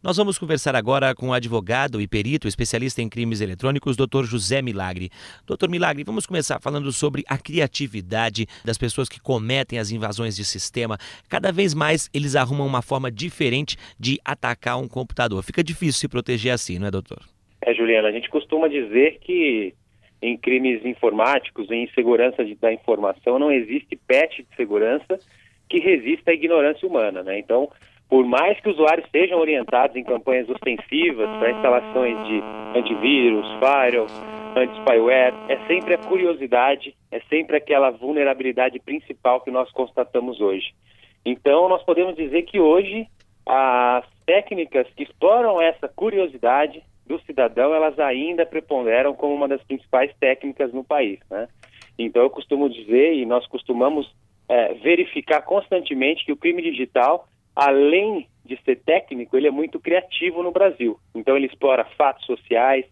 Nós vamos conversar agora com o advogado e perito especialista em crimes eletrônicos, Dr. José Milagre. Dr. Milagre, vamos começar falando sobre a criatividade das pessoas que cometem as invasões de sistema. Cada vez mais eles arrumam uma forma diferente de atacar um computador. Fica difícil se proteger assim, não é, doutor? Juliana, a gente costuma dizer que em crimes informáticos, em segurança da informação, não existe patch de segurança que resista à ignorância humana, né? Então, por mais que usuários sejam orientados em campanhas ostensivas para instalações de antivírus, firewall, anti-spyware, é sempre a curiosidade, é sempre aquela vulnerabilidade principal que nós constatamos hoje. Então, nós podemos dizer que hoje as técnicas que exploram essa curiosidade do cidadão, elas ainda preponderam como uma das principais técnicas no país, né? Então, eu costumo dizer, e nós costumamos verificar constantemente que o crime digital, além de ser técnico, ele é muito criativo no Brasil. Então ele explora fatos sociais,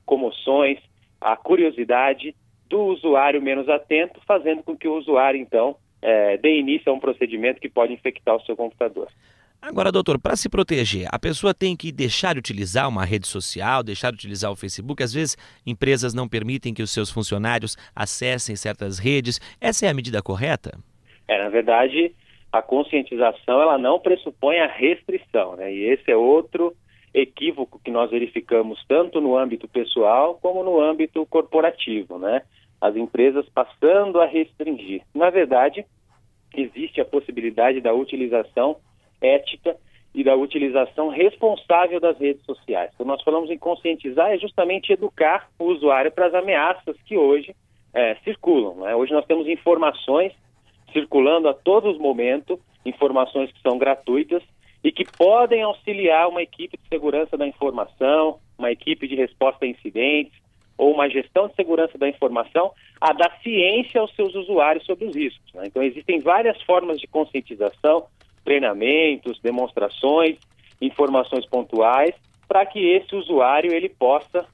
comoções, a curiosidade do usuário menos atento, fazendo com que o usuário, então, dê início a um procedimento que pode infectar o seu computador. Agora, doutor, para se proteger, a pessoa tem que deixar de utilizar uma rede social, deixar de utilizar o Facebook. Às vezes, empresas não permitem que os seus funcionários acessem certas redes. Essa é a medida correta? Na verdade, a conscientização ela não pressupõe a restrição, né? E esse é outro equívoco que nós verificamos tanto no âmbito pessoal como no âmbito corporativo, né? As empresas passando a restringir. Na verdade, existe a possibilidade da utilização ética e da utilização responsável das redes sociais. Quando nós falamos em conscientizar, é justamente educar o usuário para as ameaças que hoje circulam, né? Hoje nós temos informações circulando a todo momento, informações que são gratuitas e que podem auxiliar uma equipe de segurança da informação, uma equipe de resposta a incidentes ou uma gestão de segurança da informação a dar ciência aos seus usuários sobre os riscos, né? Então existem várias formas de conscientização, treinamentos, demonstrações, informações pontuais, para que esse usuário ele possa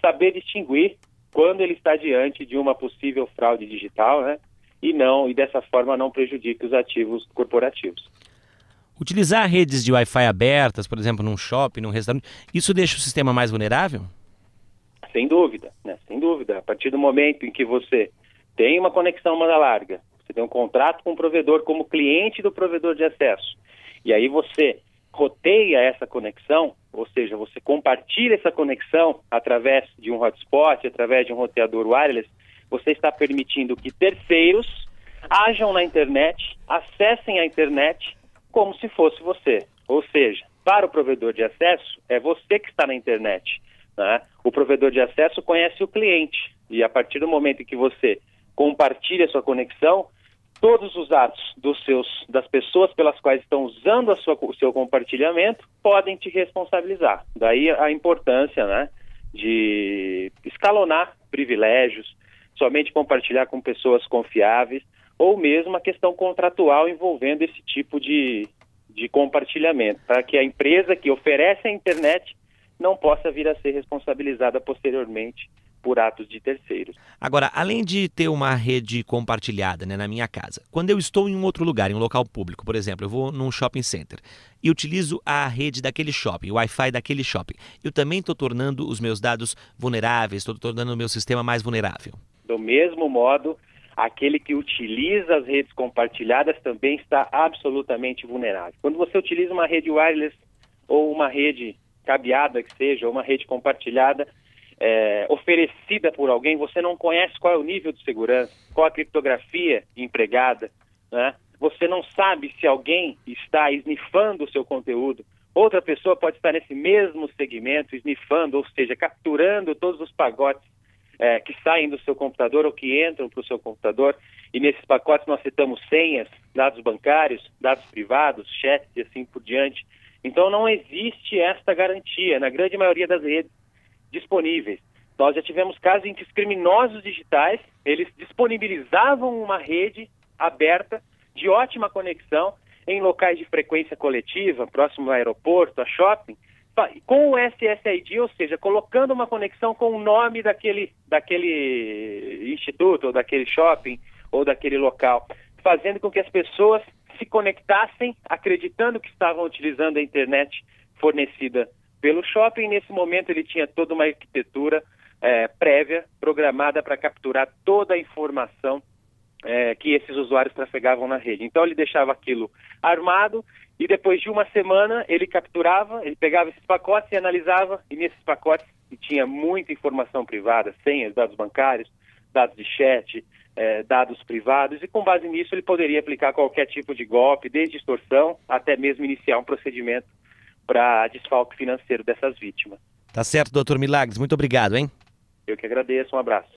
saber distinguir quando ele está diante de uma possível fraude digital, né? E dessa forma não prejudique os ativos corporativos. Utilizar redes de Wi-Fi abertas, por exemplo, num shopping, num restaurante, isso deixa o sistema mais vulnerável? Sem dúvida, né? Sem dúvida. A partir do momento em que você tem uma conexão banda larga, você tem um contrato com o provedor como cliente do provedor de acesso, e aí você roteia essa conexão, ou seja, você compartilha essa conexão através de um hotspot, através de um roteador wireless, você está permitindo que terceiros ajam na internet, acessem a internet como se fosse você. Ou seja, para o provedor de acesso, é você que está na internet, né? O provedor de acesso conhece o cliente e a partir do momento em que você compartilha a sua conexão, todos os atos das pessoas pelas quais estão usando o seu compartilhamento podem te responsabilizar. Daí a importância, né, de escalonar privilégios, somente compartilhar com pessoas confiáveis, ou mesmo a questão contratual envolvendo esse tipo de compartilhamento, para que a empresa que oferece a internet não possa vir a ser responsabilizada posteriormente por atos de terceiros. Agora, além de ter uma rede compartilhada, né, na minha casa, quando eu estou em um outro lugar, em um local público, por exemplo, eu vou num shopping center e utilizo a rede daquele shopping, o Wi-Fi daquele shopping, eu também estou tornando os meus dados vulneráveis, estou tornando o meu sistema mais vulnerável. Do mesmo modo, aquele que utiliza as redes compartilhadas também está absolutamente vulnerável. Quando você utiliza uma rede wireless ou uma rede cabeada que seja, ou uma rede compartilhada, oferecida por alguém, você não conhece qual é o nível de segurança, qual a criptografia empregada, né? Você não sabe se alguém está esnifando o seu conteúdo. Outra pessoa pode estar nesse mesmo segmento, esnifando, ou seja, capturando todos os pacotes que saem do seu computador ou que entram para o seu computador. E nesses pacotes nós citamos senhas, dados bancários, dados privados, chats e assim por diante. Então não existe esta garantia na grande maioria das redes disponíveis. Nós já tivemos casos em que os criminosos digitais, eles disponibilizavam uma rede aberta de ótima conexão em locais de frequência coletiva, próximo ao aeroporto, a shopping, com o SSID, ou seja, colocando uma conexão com o nome daquele instituto, ou daquele shopping, ou daquele local, fazendo com que as pessoas se conectassem, acreditando que estavam utilizando a internet fornecida pelo shopping. Nesse momento ele tinha toda uma arquitetura prévia, programada para capturar toda a informação que esses usuários trafegavam na rede. Então ele deixava aquilo armado e depois de uma semana ele capturava, ele pegava esses pacotes e analisava, e nesses pacotes tinha muita informação privada, senhas, dados bancários, dados de chat, dados privados, e com base nisso ele poderia aplicar qualquer tipo de golpe, desde extorsão até mesmo iniciar um procedimento para desfalque financeiro dessas vítimas. Tá certo, doutor Milagres. Muito obrigado, hein? Eu que agradeço. Um abraço.